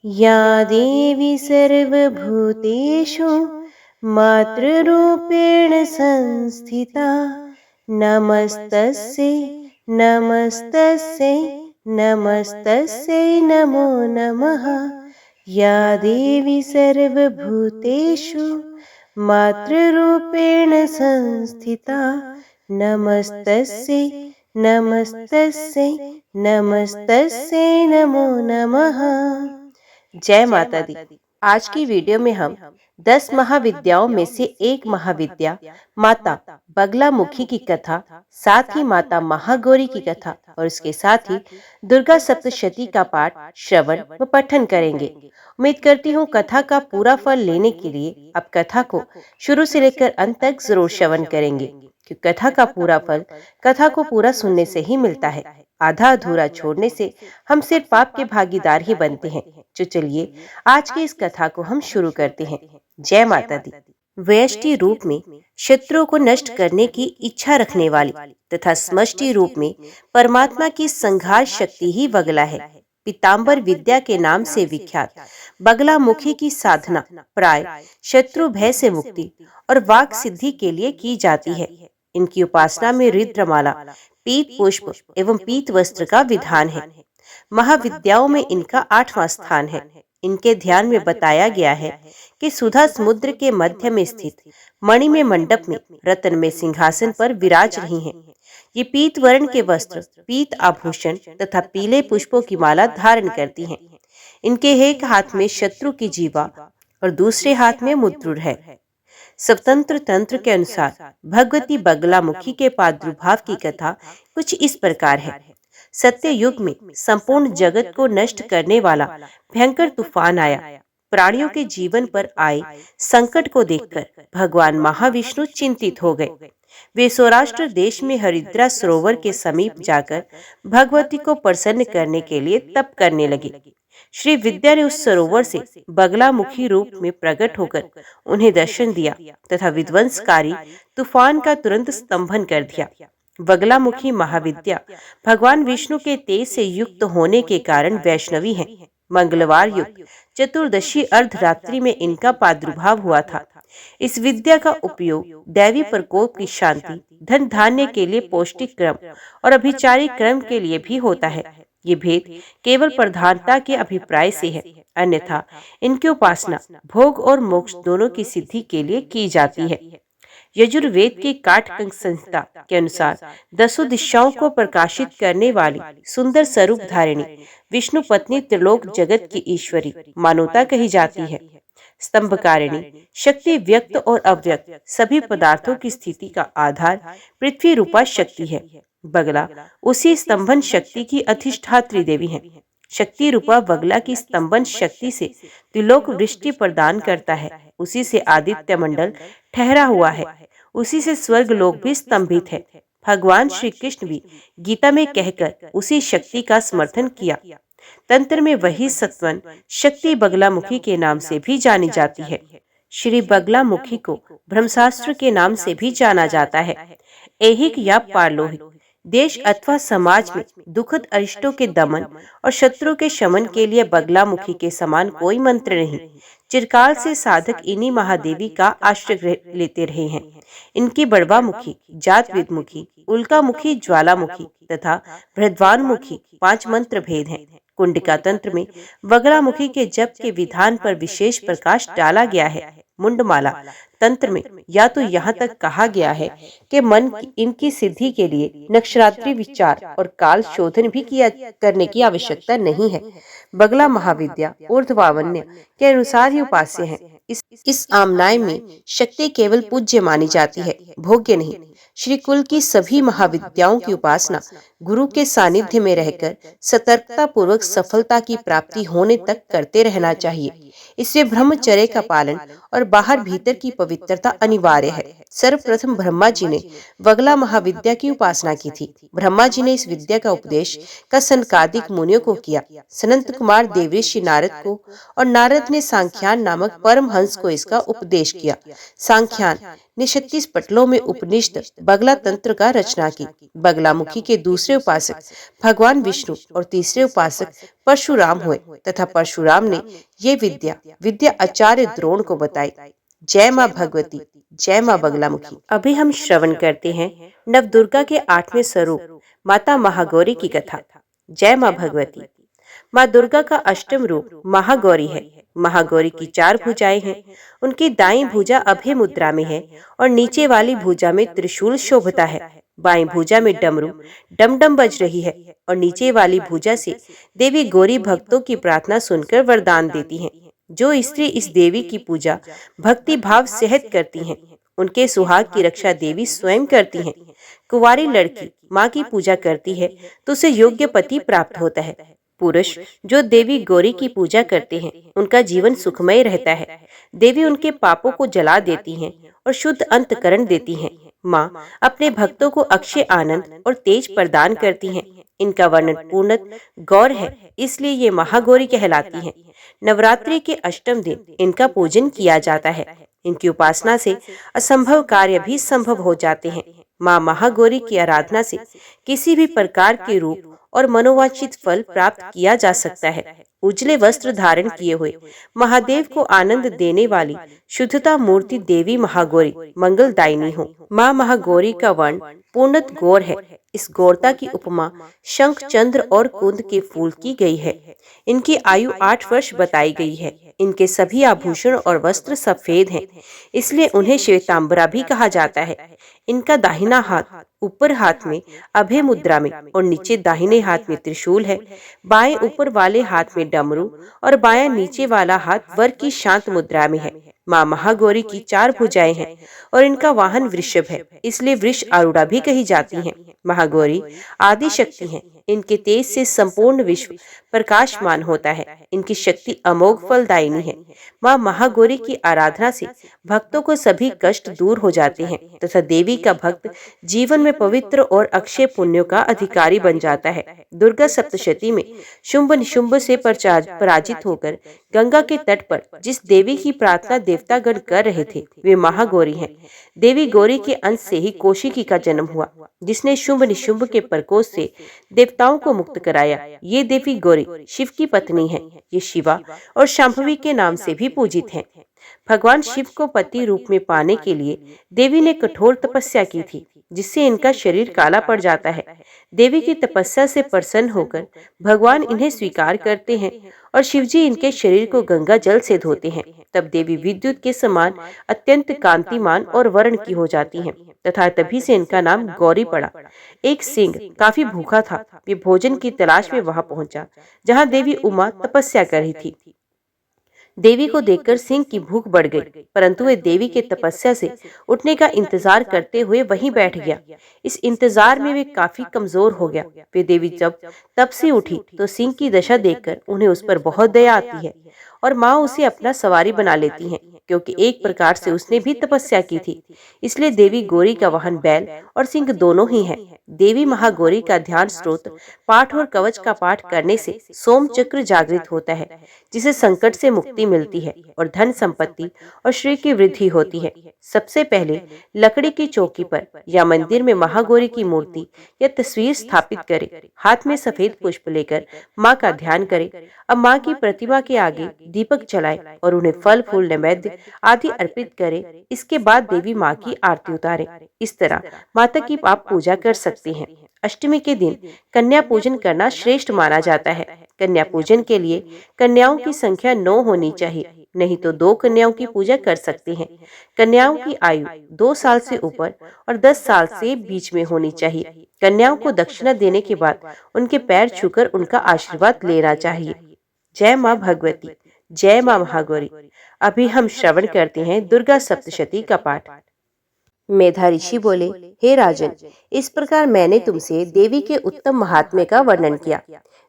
या देवी सर्वभूतेषु मातृरूपेण संस्थिता नमस्तस्यै नमस्तस्यै नमस्तस्यै नमो नमः। या देवी सर्वभूतेषु मातृरूपेण संस्थिता नमस्तस्यै नमस्तस्यै नमस्तस्यै नमो नमः। जय माता दी। आज की वीडियो में हम 10 महाविद्याओं में से एक महाविद्या माता बगलामुखी की कथा, साथ ही माता महागौरी की कथा और उसके साथ ही दुर्गा सप्तशती का पाठ, श्रवण व पठन करेंगे। उम्मीद करती हूँ कथा का पूरा फल लेने के लिए आप कथा को शुरू से लेकर अंत तक जरूर श्रवण करेंगे, क्योंकि कथा का पूरा फल कथा को पूरा सुनने से ही मिलता है। आधा अधूरा छोड़ने से हम सिर्फ पाप के भागीदार ही बनते हैं। तो चलिए आज की इस कथा को हम शुरू करते हैं। जय माता दी। व्यष्टि रूप में शत्रुओं को नष्ट करने की इच्छा रखने वाली तथा समष्टि रूप में परमात्मा की संहार शक्ति ही बगला है। पीताम्बर विद्या के नाम से विख्यात बगलामुखी की साधना प्राय शत्रु भय से मुक्ति और वाक सिद्धि के लिए की जाती है। इनकी उपासना में रुद्रमाला, पीत पुष्प एवं पीत वस्त्र का विधान है। महाविद्याओं में इनका 8वां स्थान है। इनके ध्यान में बताया गया है कि सुधा समुद्र के मध्य में स्थित मणि में मंडप में रत्न में सिंहासन पर विराज रही हैं। ये पीत वर्ण के वस्त्र, पीत आभूषण तथा पीले पुष्पों की माला धारण करती हैं। इनके एक हाथ में शत्रु की जीवा और दूसरे हाथ में मुद्रुर है। स्वतंत्र तंत्र के अनुसार भगवती बगलामुखी के प्रादुर्भाव की कथा कुछ इस प्रकार है। सत्य युग में संपूर्ण जगत को नष्ट करने वाला भयंकर तूफान आया। प्राणियों के जीवन पर आए संकट को देखकर भगवान महाविष्णु चिंतित हो गए। वे सौराष्ट्र देश में हरिद्रा सरोवर के समीप जाकर भगवती को प्रसन्न करने के लिए तप करने लगे। श्री विद्या ने उस सरोवर से बगलामुखी रूप में प्रकट होकर उन्हें दर्शन दिया तथा विध्वंसकारी तूफान का तुरंत स्तंभन कर दिया। बगलामुखी महाविद्या भगवान विष्णु के तेज से युक्त होने के कारण वैष्णवी है। मंगलवार युक्त चतुर्दशी अर्धरात्रि में इनका प्रादुर्भाव हुआ था। इस विद्या का उपयोग दैवी प्रकोप की शांति, धन धान्य के लिए पौष्टिक क्रम और अभिचारी क्रम के लिए भी होता है। ये भेद केवल प्रधानता के अभिप्राय से है, अन्यथा इनकी उपासना भोग और मोक्ष दोनों की सिद्धि के लिए की जाती है। यजुर्वेद की काटकंग संहिता के अनुसार 10 दिशाओं को प्रकाशित करने वाली सुंदर स्वरूप धारिणी विष्णु पत्नी त्रिलोक जगत की ईश्वरी मानवता कही जाती है। स्तंभकारिणी शक्ति व्यक्त और अव्यक्त सभी पदार्थों की स्थिति का आधार पृथ्वी रूपा शक्ति है। बगला उसी स्तंभन शक्ति की अधिष्ठात्री देवी है। शक्ति रूपा बगला की स्तंभन शक्ति से त्रिलोक वृष्टि प्रदान करता है। उसी से आदित्य मंडल ठहरा हुआ है। उसी से स्वर्ग लोक भी स्तंभित है। भगवान श्री कृष्ण भी गीता में कहकर उसी शक्ति का समर्थन किया। तंत्र में वही सत्वन शक्ति बगलामुखी के नाम से भी जानी जाती है। श्री बगलामुखी को ब्रह्मशास्त्र के नाम से भी जाना जाता है। ऐहिक या पारलौहिक देश अथवा समाज में दुखद अरिष्टों के दमन और शत्रु के शमन के लिए बगलामुखी के समान कोई मंत्र नहीं। चिरकाल से साधक इन्हीं महादेवी का आश्रय लेते रहे हैं। इनकी बड़वामुखी, जातवेदमुखी, उल्कामुखी, ज्वालामुखी तथा बृहद्वानमुखी 5 मंत्र भेद हैं। कुंडिका तंत्र में बगलामुखी के जप के विधान पर विशेष प्रकाश डाला गया है। मुंडमाला तंत्र में या तो यहाँ तक कहा गया है कि मन इनकी सिद्धि के लिए नक्षरात्रि विचार और काल शोधन भी किया करने की आवश्यकता नहीं है। बगला महाविद्या ऊर्ध्वावन्य के अनुसार ही उपास्य है। इस आमनाय में शक्ति केवल पूज्य मानी जाती है, भोग्य नहीं। श्री कुल की सभी महाविद्याओं की उपासना गुरु के सानिध्य में रहकर सतर्कता पूर्वक सफलता की प्राप्ति होने तक करते रहना चाहिए। इससे ब्रह्मचर्य का पालन और बाहर भीतर की पवित्रता अनिवार्य है। सर्वप्रथम ब्रह्मा जी ने बगला महाविद्या की उपासना की थी। ब्रह्मा जी ने इस विद्या का उपदेश का सनकादिक मुनियों को किया। सनंत कुमार देवऋषि नारद को और नारद ने सांख्यान नामक परमहंस को इसका उपदेश किया। सांख्यान ने 36 पटलों में उपनिषद बगला तंत्र का रचना की। बगलामुखी के दूसरे उपासक भगवान विष्णु और तीसरे उपासक परशुराम हुए तथा परशुराम ने ये विद्या आचार्य द्रोण को बताई। जय माँ भगवती, जय माँ बगलामुखी। अभी हम श्रवण करते हैं नवदुर्गा के 8वें स्वरूप माता महागौरी की कथा। जय माँ भगवती। माँ दुर्गा का अष्टम रूप महागौरी है। महागौरी की 4 भुजाएं हैं। उनकी दाईं भुजा अभय मुद्रा में है और नीचे वाली भुजा में त्रिशूल शोभता है। बाईं भुजा में डमरू डमडम बज रही है और नीचे वाली भुजा से देवी गौरी भक्तों की प्रार्थना सुनकर वरदान देती हैं। जो स्त्री इस देवी की पूजा भक्ति भाव सहित करती हैं, उनके सुहाग की रक्षा देवी स्वयं करती हैं। कुंवारी लड़की माँ की पूजा करती है तो उसे योग्य पति प्राप्त होता है। पुरुष जो देवी गौरी की पूजा करते हैं, उनका जीवन सुखमय रहता है। देवी उनके पापों को जला देती हैं और शुद्ध अंतकरण देती हैं। माँ अपने भक्तों को अक्षय आनंद और तेज प्रदान करती हैं। इनका वर्णन पूर्णत गौर है, इसलिए ये महागौरी कहलाती हैं। नवरात्रि के अष्टम दिन इनका पूजन किया जाता है। इनकी उपासना से असंभव कार्य भी संभव हो जाते हैं। माँ महागौरी की आराधना से किसी भी प्रकार के रूप और मनोवांछित फल प्राप्त किया जा सकता है। उजले वस्त्र धारण किए हुए महादेव को आनंद देने वाली शुद्धता मूर्ति देवी महागौरी मंगलदायिनी हो। माँ महागौरी का वर्ण पूर्णत गौर है। इस गौरता की उपमा शंख, चंद्र और कुंद के फूल की गई है। इनकी आयु 8 वर्ष बताई गई है। इनके सभी आभूषण और वस्त्र सफेद हैं, इसलिए उन्हें श्वेतांबरा भी कहा जाता है। इनका दाहिना हाथ ऊपर हाथ में अभय मुद्रा में और नीचे दाहिने हाथ में त्रिशूल है। बाएं ऊपर वाले हाथ में डमरू और बायां नीचे वाला हाथ वर की शांत मुद्रा में है। माँ महागौरी की 4 भुजाएं हैं और इनका वाहन वृषभ है, इसलिए वृष आरूढ़ा भी कही जाती हैं। महागौरी आदि शक्ति हैं। इनके तेज से संपूर्ण विश्व प्रकाशमान होता है। इनकी शक्ति अमोघ फलदायिनी है। माँ महागौरी की आराधना से भक्तों को सभी कष्ट दूर हो जाते हैं तथा देवी का भक्त जीवन में पवित्र और अक्षय पुण्यों का अधिकारी बन जाता है। दुर्गा सप्तशती में शुंभ निशुंभ से पराजित होकर गंगा के तट पर जिस देवी की प्रार्थना देवतागण कर रहे थे, वे महागौरी हैं। देवी गौरी के अंश से ही कौशिकी का जन्म हुआ, जिसने शुंभ निशुंभ के प्रकोप से देवताओं को मुक्त कराया। ये देवी गौरी शिव की पत्नी है। ये शिवा और शांभवी के नाम से भी पूजित हैं। भगवान शिव को पति रूप में पाने के लिए देवी ने कठोर तपस्या की थी, जिससे इनका शरीर काला पड़ जाता है। देवी की तपस्या से प्रसन्न होकर भगवान इन्हें स्वीकार करते हैं और शिवजी इनके शरीर को गंगा जल से धोते हैं। तब देवी विद्युत के समान अत्यंत कांतिमान और वर्ण की हो जाती हैं तथा तभी से इनका नाम गौरी पड़ा। एक सिंह काफी भूखा था। वे भोजन की तलाश में वहां पहुंचा जहां देवी उमा तपस्या कर रही थी। देवी को देखकर सिंह की भूख बढ़ गई, परंतु वह देवी के तपस्या से उठने का इंतजार करते हुए वहीं बैठ गया। इस इंतजार में वे काफी कमजोर हो गया। वे देवी जब तब से उठी तो सिंह की दशा देखकर उन्हें उस पर बहुत दया आती है और माँ उसे अपना सवारी बना लेती हैं, क्योंकि एक प्रकार से उसने भी तपस्या की थी। इसलिए देवी गौरी का वाहन बैल और सिंह दोनों ही है। देवी महागौरी का ध्यान स्रोत पाठ और कवच का पाठ करने से सोम चक्र जागृत होता है, जिसे संकट से मुक्ति मिलती है और धन संपत्ति और श्री की वृद्धि होती है। सबसे पहले लकड़ी की चौकी पर या मंदिर में महागौरी की मूर्ति या तस्वीर स्थापित करें। हाथ में सफेद पुष्प लेकर माँ का ध्यान करें। अब माँ की प्रतिमा के आगे दीपक जलाएं और उन्हें फल फूल नैवेद्य आदि अर्पित करें। इसके बाद देवी माँ की आरती उतारें। इस तरह माता की आप पूजा कर सकते हैं। अष्टमी के दिन कन्या पूजन करना श्रेष्ठ माना जाता है। कन्या पूजन के लिए कन्याओं की संख्या 9 होनी चाहिए, नहीं तो 2 कन्याओं की पूजा कर सकते हैं। कन्याओं की आयु 2 साल से ऊपर और 10 साल से बीच में होनी चाहिए। कन्याओं को दक्षिणा देने के बाद उनके पैर छूकर उनका आशीर्वाद लेना चाहिए। जय माँ भगवती, जय माँ महागौरी। अभी हम श्रवण करते हैं दुर्गा सप्तशती का पाठ। मेधा ऋषि बोले, हे राजन, इस प्रकार मैंने तुमसे देवी के उत्तम महात्म्य का वर्णन किया।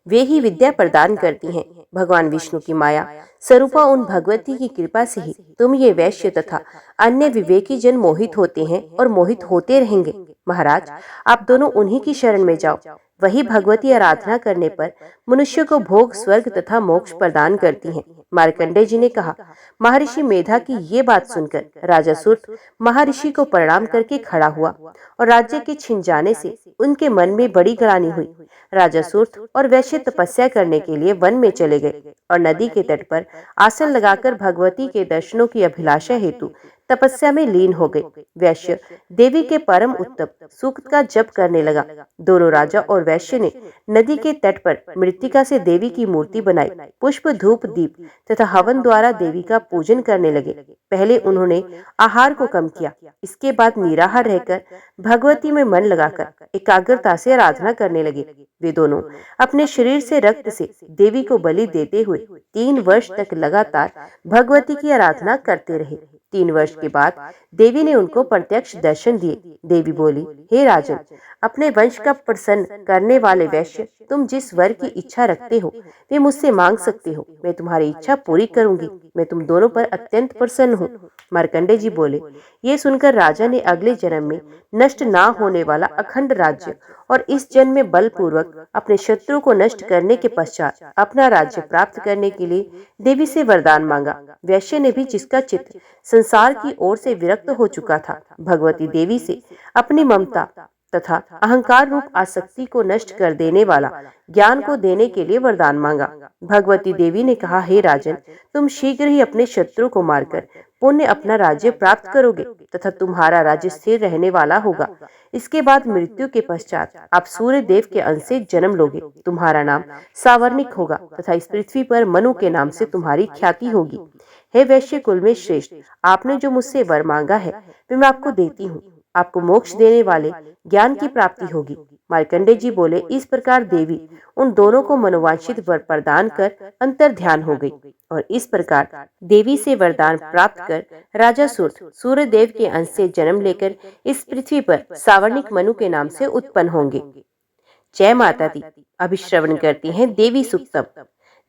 वे ही विद्या प्रदान करती हैं। भगवान विष्णु की माया स्वरूपा उन भगवती की कृपा से ही तुम ये वैश्य तथा अन्य विवेकी जन मोहित होते हैं और मोहित होते रहेंगे। महाराज, आप दोनों उन्हीं की शरण में जाओ। वही भगवती आराधना करने पर मनुष्य को भोग, स्वर्ग तथा मोक्ष प्रदान करती हैं। मार्कंडेय जी ने कहा। महर्षि मेधा की ये बात सुनकर राजा सूर्य महर्षि को प्रणाम करके खड़ा हुआ और राज्य के छिन जाने से उनके मन में बड़ी ग्लानि हुई। राजा सूर्य और वैश्य तपस्या करने के लिए वन में चले गए और नदी के तट पर आसन लगाकर भगवती के दर्शनों की अभिलाषा हेतु तपस्या में लीन हो गए। वैश्य देवी के परम उत्तम सूक्त का जप करने लगा। दोनों राजा और वैश्य ने नदी के तट पर मृत्तिका से देवी की मूर्ति बनाई, पुष्प, धूप, दीप तथा हवन द्वारा देवी का पूजन करने लगे। पहले उन्होंने आहार को कम किया, इसके बाद निराहार रहकर भगवती में मन लगाकर एकाग्रता से आराधना करने लगे। वे दोनों अपने शरीर से रक्त से देवी को बलि देते हुए 3 वर्ष तक लगातार भगवती की आराधना करते रहे। 3 वर्ष के बाद देवी ने उनको प्रत्यक्ष दर्शन दिए। देवी बोली, हे राजन, अपने वंश का प्रसन्न करने वाले वैश्य, तुम जिस वर की इच्छा रखते हो वे मुझसे मांग सकते हो। मैं तुम्हारी इच्छा पूरी करूंगी। मैं तुम दोनों पर अत्यंत प्रसन्न हूँ। मार्कंडेय जी बोले, ये सुनकर राजा ने अगले जन्म में नष्ट ना होने वाला अखंड राज्य और इस जन्म में बलपूर्वक अपने शत्रु को नष्ट करने के पश्चात अपना राज्य प्राप्त करने के लिए देवी से वरदान मांगा। वैश्य ने भी, जिसका चित्त संसार की ओर से विरक्त हो चुका था, भगवती देवी से अपनी ममता तथा अहंकार रूप आसक्ति को नष्ट कर देने वाला ज्ञान को देने के लिए वरदान मांगा। भगवती देवी ने कहा, हे राजन, तुम शीघ्र ही अपने शत्रु को मारकर पुण्य अपना राज्य प्राप्त करोगे तथा तुम्हारा राज्य स्थिर रहने वाला होगा। इसके बाद मृत्यु के पश्चात आप सूर्य देव के अंश से जन्म लोगे। तुम्हारा नाम सावर्णिक होगा तथा इस पृथ्वी पर मनु के नाम से तुम्हारी ख्याति होगी। हे वैश्य कुल में श्रेष्ठ, आपने जो मुझसे वर मांगा है वे मैं आपको देती हूँ। आपको मोक्ष देने वाले ज्ञान की प्राप्ति होगी। मार्कंडेय जी बोले, इस प्रकार देवी उन दोनों को मनोवांछित वर प्रदान कर अंतर ध्यान हो गई और इस प्रकार देवी से वरदान प्राप्त कर राजा सूर्य देव के अंश से जन्म लेकर इस पृथ्वी पर सावर्णिक मनु के नाम से उत्पन्न होंगे। जय माता दी। अभी श्रवण करती हैं देवी सूक्तम।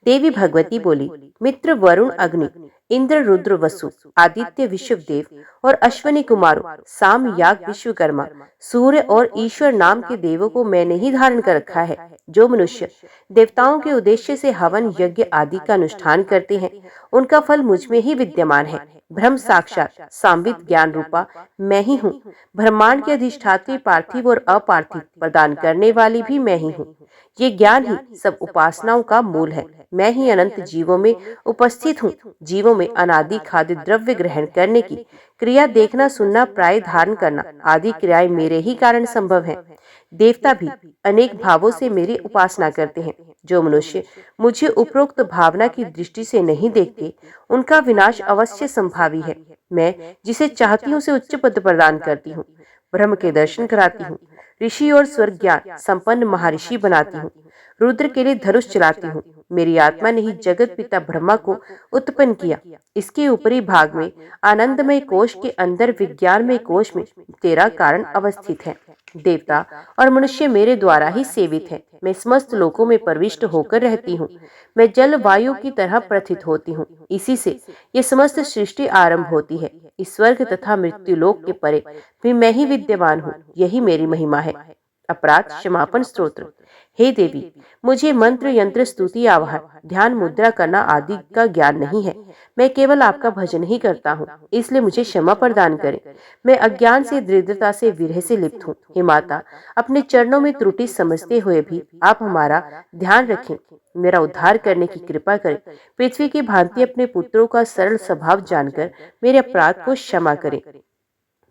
देवी भगवती बोली, मित्र वरुण अग्नि, इंद्र रुद्र वसु, आदित्य विश्वदेव और अश्वनी कुमारों, साम याग विश्वकर्मा, सूर्य और ईश्वर नाम के देवों को मैंने ही धारण कर रखा है। जो मनुष्य देवताओं के उद्देश्य से हवन यज्ञ आदि का अनुष्ठान करते हैं, उनका फल मुझ में ही विद्यमान है। ब्रह्म साक्षात सांवित ज्ञान रूपा मैं ही हूँ। ब्रह्मांड के अधिष्ठात्री पार्थिव और अपार्थिव प्रदान करने वाली भी मैं ही हूँ। ये ज्ञान ही सब उपासनाओं का मूल है। मैं ही अनंत जीवों में उपस्थित हूँ। जीवों में अनादि खाद्य द्रव्य ग्रहण करने की क्रिया, देखना, सुनना, प्राय धारण करना आदि क्रियाएं मेरे ही कारण संभव हैं। देवता भी अनेक भावों से मेरी उपासना करते हैं। जो मनुष्य मुझे उपरोक्त भावना की दृष्टि से नहीं देखते, उनका विनाश अवश्य संभावी है। मैं जिसे चाहती हूँ उसे उच्च पद प्रदान करती हूँ, ब्रह्म के दर्शन कराती हूँ, ऋषि और स्वर्ग ज्ञान संपन्न महर्षि बनाती हूँ, रुद्र के लिए धनुष चलाती हूँ। मेरी आत्मा ने ही जगत पिता ब्रह्मा को उत्पन्न किया। इसके ऊपरी भाग में आनंदमय कोश के अंदर विज्ञानमय कोश में तेरा कारण अवस्थित है। देवता और मनुष्य मेरे द्वारा ही सेवित है। मैं समस्त लोकों में प्रविष्ट होकर रहती हूँ। मैं जल वायु की तरह प्रथित होती हूँ। इसी से ये समस्त सृष्टि आरंभ होती है। इस स्वर्ग तथा मृत्यु लोक के परे भी मैं ही विद्यमान हूँ। यही मेरी महिमा है। अपराध क्षमापन स्तोत्र। हे देवी, मुझे मंत्र, यंत्र, स्तुति, आवाहन, ध्यान, मुद्रा करना आदि का ज्ञान नहीं है। मैं केवल आपका भजन ही करता हूँ, इसलिए मुझे क्षमा प्रदान करें। मैं अज्ञान से, दृढ़ता से, विरह से लिप्त हूँ। हे माता, अपने चरणों में त्रुटि समझते हुए भी आप हमारा ध्यान रखें, मेरा उद्धार करने की कृपा करें। पृथ्वी की भांति अपने पुत्रों का सरल स्वभाव जानकर मेरे अपराध को क्षमा करें,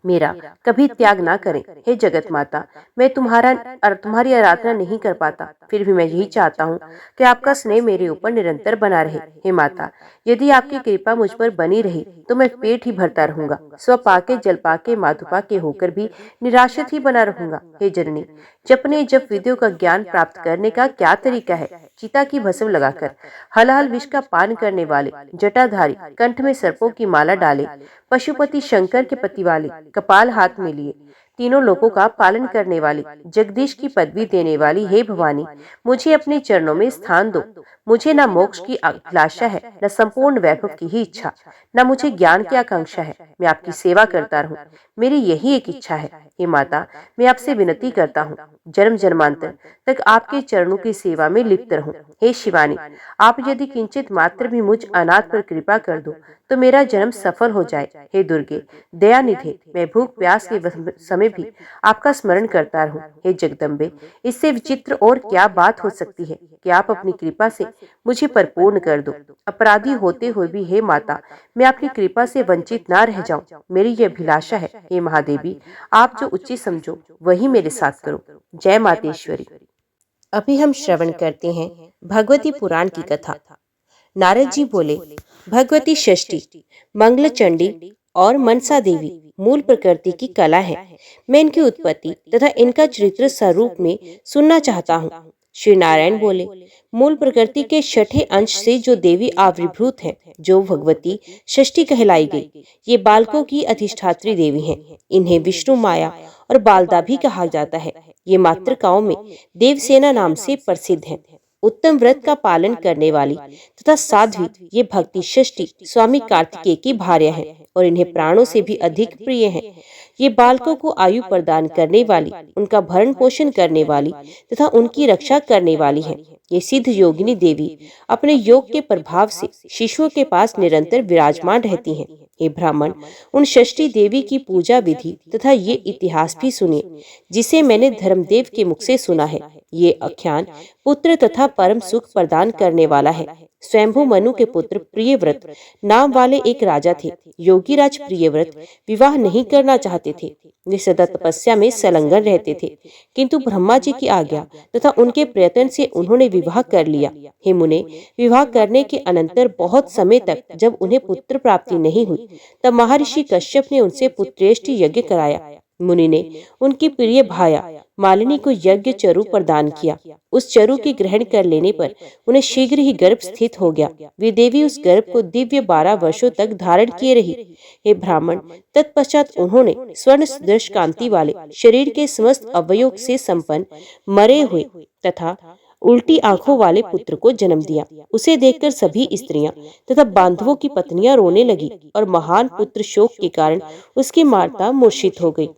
मेरा कभी त्याग ना करें। हे जगत माता, मैं तुम्हारी आराधना नहीं कर पाता, फिर भी मैं यही चाहता हूँ कि आपका स्नेह मेरे ऊपर निरंतर बना रहे। हे माता, यदि आपकी कृपा मुझ पर बनी रही तो मैं पेट ही भरता रहूंगा, स्व पाके, जल पाके, माधुपा के होकर भी निराशित ही बना रहूंगा। हे जननी, जपने जप विधियों का ज्ञान प्राप्त करने का क्या तरीका है? चिता की भस्म लगाकर हलाहल विष का पान करने वाले, जटाधारी, कंठ में सर्पों की माला डाले, पशुपति शंकर के पति वाले, कपाल हाथ में लिए, तीनों लोकों का पालन करने वाली, जगदीश की पदवी देने वाली, हे भवानी, मुझे अपने चरणों में स्थान दो। मुझे न मोक्ष की अभिलाषा है, न संपूर्ण वैभव की ही इच्छा, न मुझे ज्ञान की आकांक्षा है। मैं आपकी सेवा करता रहूं, मेरी यही एक इच्छा है। हे माता, मैं आपसे विनती करता हूँ, जन्म जन्मांतर तक आपके चरणों की सेवा में लिप्त रहूं। हे शिवानी, आप यदि किंचित मात्र भी मुझ अनाथ पर कृपा कर दो तो मेरा जन्म सफल हो जाए। हे दुर्गे, दयानिधे, मैं भूख प्यास के समय भी आपका स्मरण करता रहूं। हे जगदम्बे, इससे विचित्र और क्या बात हो सकती है कि आप अपनी कृपा से मुझे परिपूर्ण कर दो। अपराधी होते हुए भी हे माता, मैं आपकी कृपा से वंचित ना रह जाऊं, मेरी यह अभिलाषा है। हे महादेवी, आप जो उचित समझो वही मेरे साथ करो। जय मातेश्वरी। अभी हम श्रवण करते हैं भगवती पुराण की कथा। नारद जी बोले, भगवती षष्ठी, मंगल चंडी और मनसा देवी मूल प्रकृति की कला है। मैं इनकी उत्पत्ति तथा इनका चरित्र स्वरूप में सुनना चाहता हूँ। श्री नारायण बोले, मूल प्रकृति के छठे अंश से जो देवी आविर्भूत हैं, जो भगवती षष्ठी कहलाई गई, ये बालकों की अधिष्ठात्री देवी हैं। इन्हें विष्णु माया और बालदा भी कहा जाता है। ये मातृकाओं में देवसेना नाम से प्रसिद्ध हैं। उत्तम व्रत का पालन करने वाली तथा साध्वी ये भक्ति षष्ठी स्वामी कार्तिकेय की भार्या है और इन्हें प्राणों से भी अधिक प्रिय हैं। ये बालकों को आयु प्रदान करने वाली, उनका भरण पोषण करने वाली तथा उनकी रक्षा करने वाली है। ये सिद्ध योगिनी देवी अपने योग के प्रभाव से शिशुओं के पास निरंतर विराजमान रहती हैं। हे ब्राह्मण, उन षष्ठी देवी की पूजा विधि तथा ये इतिहास भी सुनिए, जिसे मैंने धर्मदेव के मुख से सुना है। ये आख्यान पुत्र तथा परम सुख प्रदान करने वाला है। स्वयंभू मनु के पुत्र प्रियव्रत नाम वाले एक राजा थे। योगीराज प्रियव्रत विवाह नहीं करना चाहते थे। वे सदा तपस्या में संलग्न रहते थे, किंतु ब्रह्मा जी की आज्ञा तथा उनके प्रयत्न से उन्होंने विवाह कर लिया। हे मुने, विवाह करने के अनंतर बहुत समय तक जब उन्हें पुत्र प्राप्ति नहीं हुई, तब महर्षि कश्यप ने उनसे पुत्रेष्टि यज्ञ कराया। मुनि ने उनकी प्रिय भाया मालिनी को यज्ञ चरु प्रदान किया। उस चरु के ग्रहण कर लेने पर उन्हें शीघ्र ही गर्भ स्थित हो गया। वे देवी उस गर्भ को दिव्य 12 वर्षों तक धारण किए रही। हे ब्राह्मण, तत्पश्चात उन्होंने स्वर्ण सदृश कांति वाले शरीर के समस्त अवयव से संपन्न मरे हुए तथा उल्टी आंखों वाले पुत्र को जन्म दिया। उसे देखकर सभी स्त्रियां तथा बांधवों की पत्नियां रोने लगी और महान पुत्र शोक के कारण उसकी माता मूर्छित हो गई।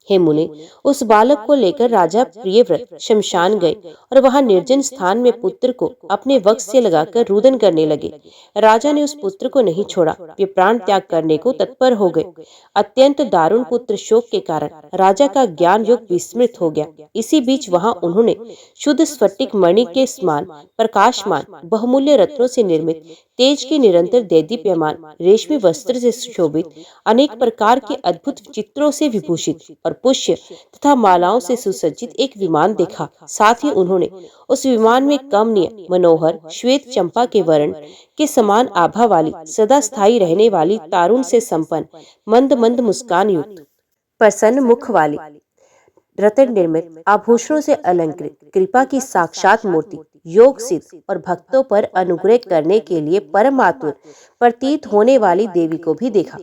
हे मुने, उस बालक को लेकर राजा प्रियव्रत शमशान गए और वहां निर्जन स्थान में पुत्र को अपने वक्ष से लगाकर रुदन करने लगे। राजा ने उस पुत्र को नहीं छोड़ा, वे प्राण त्याग करने को तत्पर हो गए। अत्यंत दारुण पुत्र शोक के कारण राजा का ज्ञान योग विस्मृत हो गया। इसी बीच वहां उन्होंने शुद्ध स्फटिक मणि के समान प्रकाशमान बहुमूल्य रत्नों से निर्मित, तेज के निरंतर दैदीप्यमान रेशमी वस्त्र से सुशोभित, अनेक प्रकार के अद्भुत चित्रों से विभूषित और पुष्य तथा मालाओं से सुसज्जित एक विमान देखा। साथ ही उन्होंने उस विमान में कमनीय, मनोहर, श्वेत चंपा के वर्ण के समान आभा वाली, सदा स्थायी रहने वाली, तारुण से संपन्न, मंद मंद मुस्कान युक्त, प्रसन्न मुख वाली, रत्न निर्मित, आभूषणों से अलंकृत, कृपा की साक्षात मूर्ति, योग सिद्ध और भक्तों पर अनुग्रह करने के लिए परम आतुर प्रतीत होने वाली देवी को भी देखा।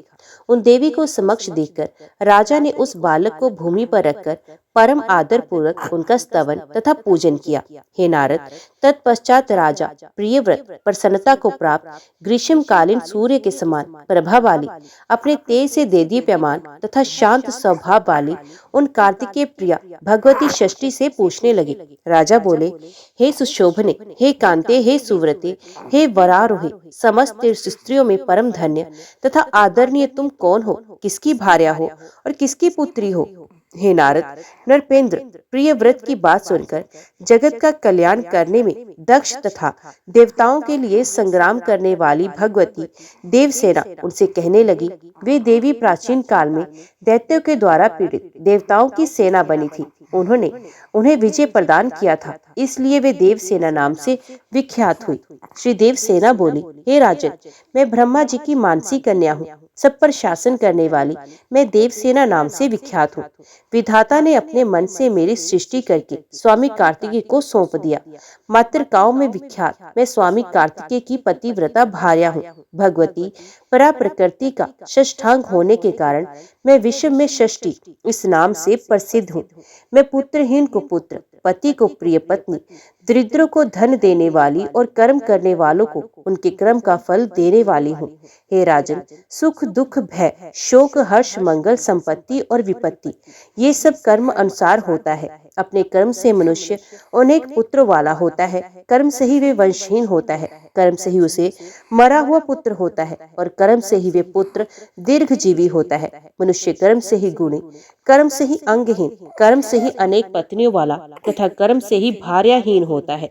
उन देवी को समक्ष देखकर राजा ने उस बालक को भूमि पर रखकर परम आदर पूर्वक उनका स्तवन तथा पूजन किया। हे नारद, तत्पश्चात राजा प्रियव्रत प्रसन्नता को प्राप्त ग्रीष्मकालीन सूर्य के समान प्रभा वाली, अपने तेज से देदीप्यमान तथा शांत स्वभाव वाली उन कार्तिकेय प्रिया भगवती षष्ठी से पूछने लगे। राजा बोले, हे सुशोभने, हे कांते, हे सुव्रते, हे वरारोहे, समस्त स्त्रियों में परम धन्य तथा आदरणीय तुम कौन हो? किसकी भार्या हो और किसकी पुत्री हो? हे नारद, नरपेंद्र प्रियव्रत की बात सुनकर जगत का कल्याण करने में दक्ष तथा देवताओं के लिए संग्राम करने वाली भगवती देवसेना उनसे कहने लगी, वे देवी प्राचीन काल में दैत्यों के द्वारा पीड़ित देवताओं की सेना बनी थी। उन्होंने उन्हें विजय प्रदान किया था, इसलिए वे देवसेना नाम से विख्यात हुई। श्री देवसेना बोली, हे राजन, मैं ब्रह्मा जी की मानसी कन्या हूँ। सब पर शासन करने वाली मैं देवसेना नाम से विख्यात हूँ। विधाता ने अपने मन से मेरी सृष्टि करके स्वामी कार्तिकेय को सौंप दिया। मातृकाओं में विख्यात मैं स्वामी कार्तिकेय की पतिव्रता भार्या हूँ। भगवती परा प्रकृति का षष्ठांग होने के कारण मैं विश्व में षष्ठी इस नाम से प्रसिद्ध हूँ। मैं पुत्रहीन को पुत्र, पति को प्रिय पत्नी, दरिद्रों को धन देने वाली और कर्म करने वालों को उनके कर्म का फल देने वाली हूँ। हे राजन, सुख दुख भय शोक हर्ष मंगल संपत्ति और विपत्ति ये सब कर्म अनुसार होता है। अपने कर्म से मनुष्य अनेक पुत्र वाला होता है, कर्म से ही वे वंशहीन होता है, कर्म से ही उसे मरा हुआ पुत्र होता है और कर्म से ही वे पुत्र दीर्घजीवी होता है। मनुष्य कर्म से ही गुणी, कर्म से ही अंगहीन, कर्म से ही अनेक पत्नियों वाला तथा कर्म से ही भार्याहीन होता है।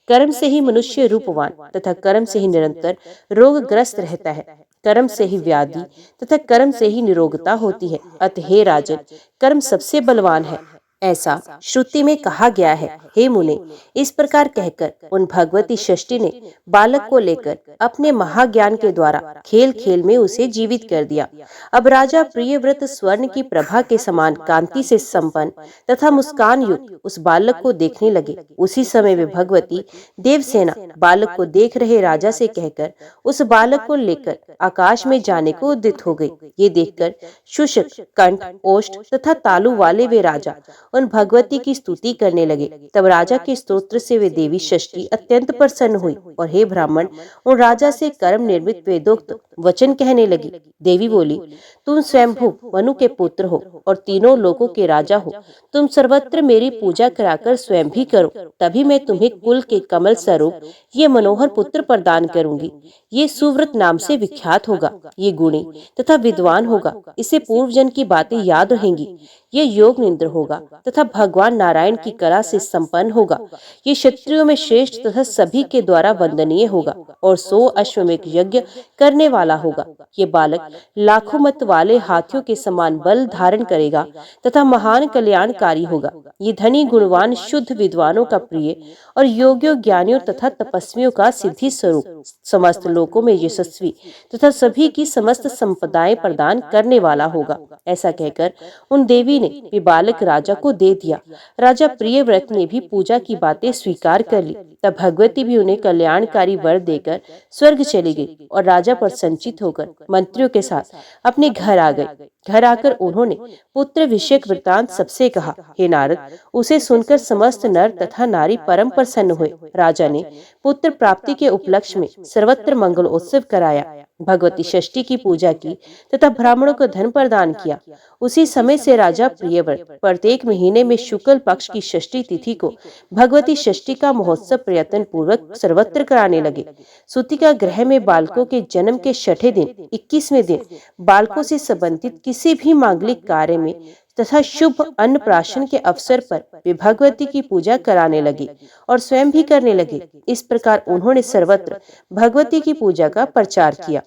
कर्म से ही मनुष्य रूपवान तथा कर्म से ही निरंतर रोगग्रस्त रहता है। कर्म से ही व्याधि तथा कर्म से ही निरोगता होती है। अतः हे राजन, कर्म सबसे बलवान है, ऐसा श्रुति में कहा गया है। हे मुने, इस प्रकार कहकर उन भगवती षष्ठी ने बालक को लेकर अपने महाज्ञान के द्वारा खेल खेल में उसे जीवित कर दिया। अब राजा प्रियव्रत स्वर्ण की प्रभा के समान कांति से संपन्न तथा मुस्कान युक्त उस बालक को देखने लगे। उसी समय वे भगवती देवसेना बालक को देख रहे राजा से कहकर उस बालक को लेकर आकाश में जाने को उद्यत हो गई। ये देखकर शुशक, कंठ, ओष्ठ तथा तालु वाले वे राजा उन भगवती की स्तुति करने लगे। तब राजा के स्तोत्र से वे देवी षष्ठी अत्यंत प्रसन्न हुई और हे ब्राह्मण, उन राजा से कर्म निर्मित वेदोक्त वचन कहने लगी। देवी बोली, तुम स्वयंभू मनु के पुत्र हो और तीनों लोकों के राजा हो। तुम सर्वत्र मेरी पूजा कराकर स्वयं भी करो, तभी मैं तुम्हें कुल के कमल स्वरूप ये मनोहर पुत्र प्रदान करूंगी। ये सुव्रत नाम से विख्यात होगा, ये गुणी तथा विद्वान होगा, इसे पूर्व जन की बातें याद रहेंगी। ये योग निंद्र होगा तथा भगवान नारायण की कला से संपन्न होगा। ये क्षत्रियों में श्रेष्ठ तथा सभी के द्वारा वंदनीय होगा और 100 अश्वमेध यज्ञ करने वाला होगा। ये बालक लाखों मत वाले हाथियों के समान बल धारण करेगा तथा महान कल्याणकारी होगा। ये धनी गुणवान शुद्ध विद्वानों का प्रिय और योग्यों ज्ञानियों तथा तपस्वियों का सिद्धि स्वरूप समस्त लोकों में यशस्वी तथा सभी की समस्त संपदाएं प्रदान करने वाला होगा। ऐसा कहकर उन देवी ने वे बालक राजा को दे दिया। राजा प्रियव्रत ने भी पूजा की बातें स्वीकार कर ली। तब भगवती भी उन्हें कल्याणकारी वर देकर स्वर्ग चली गई और राजा पर संचित होकर मंत्रियों के साथ अपने घर आ गए। घर आकर उन्होंने पुत्र विषयक वृतांत सबसे कहा। हे नारद, उसे सुनकर समस्त नर तथा नारी परम प्रसन्न हुए। राजा ने पुत्र प्राप्ति के उपलक्ष्य में सर्वत्र मंगल उत्सव कराया, भगवती षष्ठी की पूजा की तथा ब्राह्मणों को धन प्रदान किया। उसी समय से राजा प्रियव्रत प्रत्येक महीने में शुक्ल पक्ष की षष्ठी तिथि को भगवती षष्ठी का महोत्सव प्रयत्न पूर्वक सर्वत्र कराने लगे। सूतिका ग्रह में बालकों के जन्म के छठे दिन 21वें दिन बालकों से संबंधित किसी भी मांगलिक कार्य में तथा शुभ अन्नप्राशन के अवसर पर वे भगवती की पूजा कराने लगे और स्वयं भी करने लगे। इस प्रकार उन्होंने सर्वत्र भगवती की पूजा का प्रचार किया।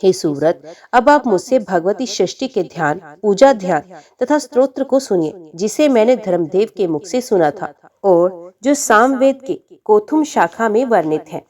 हे सुव्रत, अब आप मुझसे भगवती षष्ठी के ध्यान, पूजा ध्यान तथा स्तोत्र को सुनिए, जिसे मैंने धर्मदेव के मुख से सुना था और जो सामवेद के कोथुम शाखा में वर्णित है।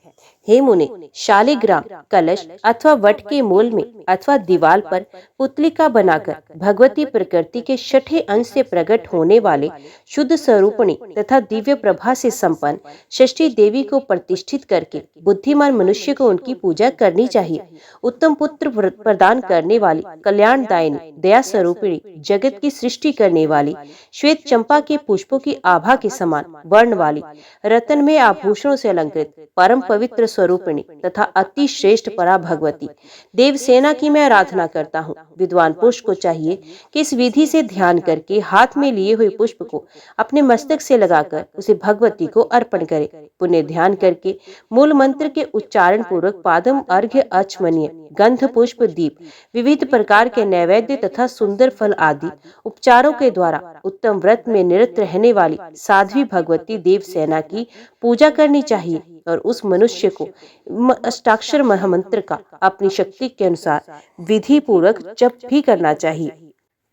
हे मुने, शालिग्राम, कलश अथवा वट के मूल में अथवा दीवार पर पुतलिका बनाकर भगवती प्रकृति के छठे अंश से प्रकट होने वाले शुद्ध स्वरूपणी तथा दिव्य प्रभा से संपन्न षष्ठी देवी को प्रतिष्ठित करके बुद्धिमान मनुष्य को उनकी पूजा करनी चाहिए। उत्तम पुत्र प्रदान करने वाली, कल्याणदायिनी, दया स्वरूपिणी, जगत की सृष्टि करने वाली, श्वेत चंपा के पुष्पों की आभा के समान वर्ण वाली, रतन में आभूषणों से अलंकृत, परम पवित्र स्वरूपिणी तथा अति श्रेष्ठ परा भगवती देवसेना की मैं आराधना करता हूँ। विद्वान पुरुष को चाहिए कि इस विधि से ध्यान करके हाथ में लिए हुए पुष्प को अपने मस्तक से लगाकर उसे भगवती को अर्पण करे। पुण्य ध्यान करके मूल मंत्र के उच्चारण पूर्वक पादम, अर्घ्य, अचमनीय, गंध, पुष्प, दीप, विविध प्रकार के नैवेद्य तथा सुंदर फल आदि उपचारों के द्वारा उत्तम व्रत में निरत रहने वाली साध्वी भगवती देवसेना की पूजा करनी चाहिए और उस मनुष्य को अष्टाक्षर महामंत्र का अपनी शक्ति के अनुसार विधि पूर्वक जप भी करना चाहिए।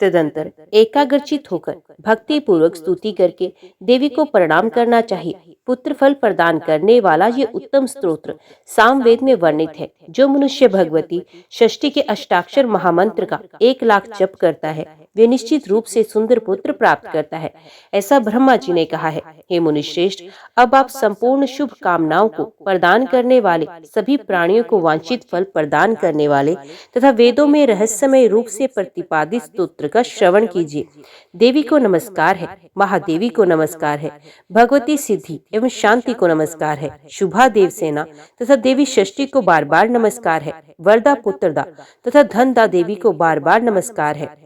तदंतर एकाग्रचित होकर भक्ति पूर्वक स्तुति करके देवी को प्रणाम करना चाहिए। पुत्र फल प्रदान करने वाला ये उत्तम स्तोत्र सामवेद में वर्णित है। जो मनुष्य भगवती षष्ठी के अष्टाक्षर महामंत्र का 1 लाख जप करता है, वे निश्चित रूप से सुंदर पुत्र प्राप्त करता है, ऐसा ब्रह्मा जी ने कहा है। हे मुनिश्रेष्ठ, अब आप संपूर्ण शुभ कामनाओं को प्रदान करने वाले, सभी प्राणियों को वांछित फल प्रदान करने वाले तथा वेदों में रहस्यमय रूप से प्रतिपादित स्तोत्र का श्रवण कीजिए। देवी को नमस्कार है, महादेवी को नमस्कार है, भगवती सिद्धि एवं शांति को नमस्कार है, शुभा देव सेना तथा देवी षष्ठी को बार बार नमस्कार है, वरदा पुत्रदा तथा धनदा देवी को बार बार नमस्कार है,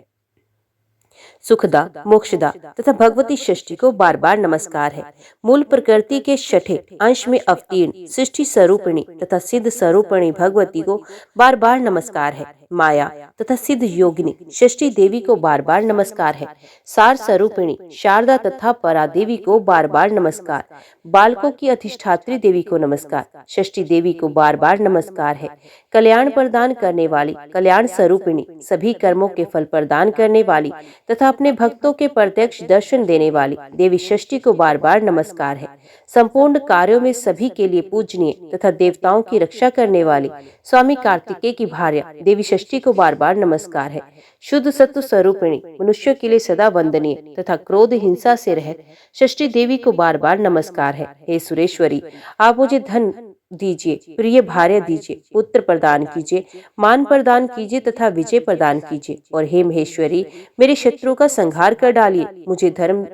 सुखदा मोक्षदा तथा भगवती षष्ठी को बार बार नमस्कार है। मूल प्रकृति के छठे अंश में अवतीर्ण सृष्टि स्वरूपिणी तथा सिद्ध स्वरूपिणी भगवती को बार बार नमस्कार है। माया तथा सिद्ध योगिनी षष्ठी देवी को बार बार नमस्कार है। सार स्वरूपिणी शारदा तथा परा देवी को बार बार नमस्कार। बालकों की अधिष्ठात्री देवी को नमस्कार। षष्ठी देवी को बार बार नमस्कार है। कल्याण प्रदान करने वाली, कल्याण स्वरूपिणी, सभी कर्मों के फल प्रदान करने वाली तथा अपने भक्तों के प्रत्यक्ष दर्शन देने वाली देवी षष्ठी को बार बार नमस्कार है। संपूर्ण कार्यों में सभी के लिए पूजनीय तथा देवताओं की रक्षा करने वाली स्वामी कार्तिकेय की भार्या देवी षष्ठी को बार बार नमस्कार है। शुद्ध सत्व स्वरूपिणी, मनुष्यों के लिए सदा वंदनीय तथा क्रोध हिंसा से रहित षष्ठी देवी को बार बार नमस्कार है। हे सुरेश्वरी, आप मुझे धन दीजिए, प्रिय भार्य दीजिए, पुत्र प्रदान कीजिए, मान प्रदान कीजिए तथा विजय प्रदान कीजिए। और हे महेश्वरी, मेरे शत्रु का संहार कर डालिए, मुझे धर्म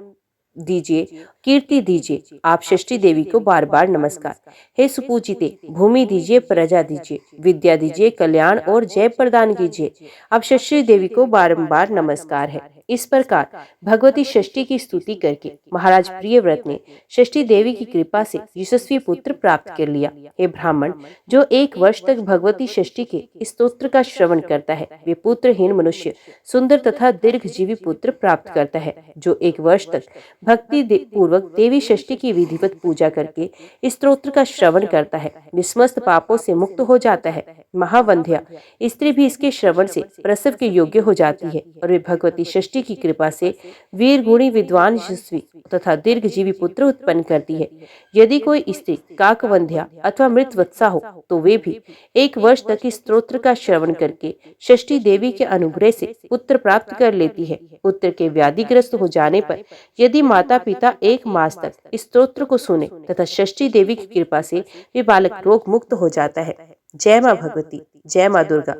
दीजिए, कीर्ति दीजिए। आप षष्ठी देवी को बार बार नमस्कार। हे सुपूजिते, भूमि दीजिए, प्रजा दीजिए, विद्या दीजिए, कल्याण और जय प्रदान कीजिए। आप षष्ठी देवी को बारंबार नमस्कार है। इस प्रकार भगवती षष्ठी की स्तुति करके महाराज प्रियव्रत ने षष्ठी देवी की कृपा से यशस्वी पुत्र प्राप्त कर लिया। हे ब्राह्मण, जो 1 वर्ष तक भगवती षष्ठी के स्तोत्र का श्रवण करता है, वे पुत्रहीन मनुष्य सुंदर तथा दीर्घजीवी पुत्र प्राप्त करता है। जो 1 वर्ष तक भक्ति पूर्वक देवी षष्ठी की विधिवत पूजा करके इस स्तोत्र का श्रवण करता है, निस्मस्त पापों से मुक्त हो जाता है। महावंध्या स्त्री भी इसके श्रवण से प्रसव के योग्य हो जाती है और वे भगवती षष्ठी की कृपा से वीर गुणी विद्वान यशस्वी तथा दीर्घजीवी पुत्र उत्पन्न करती है। यदि कोई स्त्री काकवंध्या अथवा मृतवत्सा हो तो वे भी 1 वर्ष तक इस स्तोत्र का श्रवण करके षष्ठी देवी के अनुग्रह से पुत्र प्राप्त कर लेती है। पुत्र के व्याधिग्रस्त हो जाने पर यदि माता पिता 1 मास तक इस स्तोत्र को सुने तथा षष्ठी देवी की कृपा से वे बालक रोग मुक्त हो जाता है। जय माँ भगवती, जय माँ दुर्गा।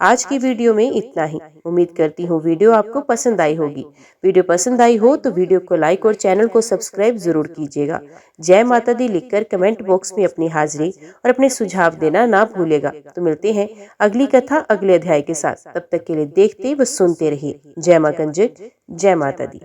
आज की वीडियो में इतना ही। उम्मीद करती हूँ वीडियो आपको पसंद आई होगी। वीडियो पसंद आई हो तो वीडियो को लाइक और चैनल को सब्सक्राइब जरूर कीजिएगा। जय माता दी लिखकर कमेंट बॉक्स में अपनी हाजिरी और अपने सुझाव देना ना भूलेगा। तो मिलते हैं अगली कथा अगले अध्याय के साथ। तब तक के लिए देखते व सुनते रहिए। जय माँ कंजक, जय माता दी।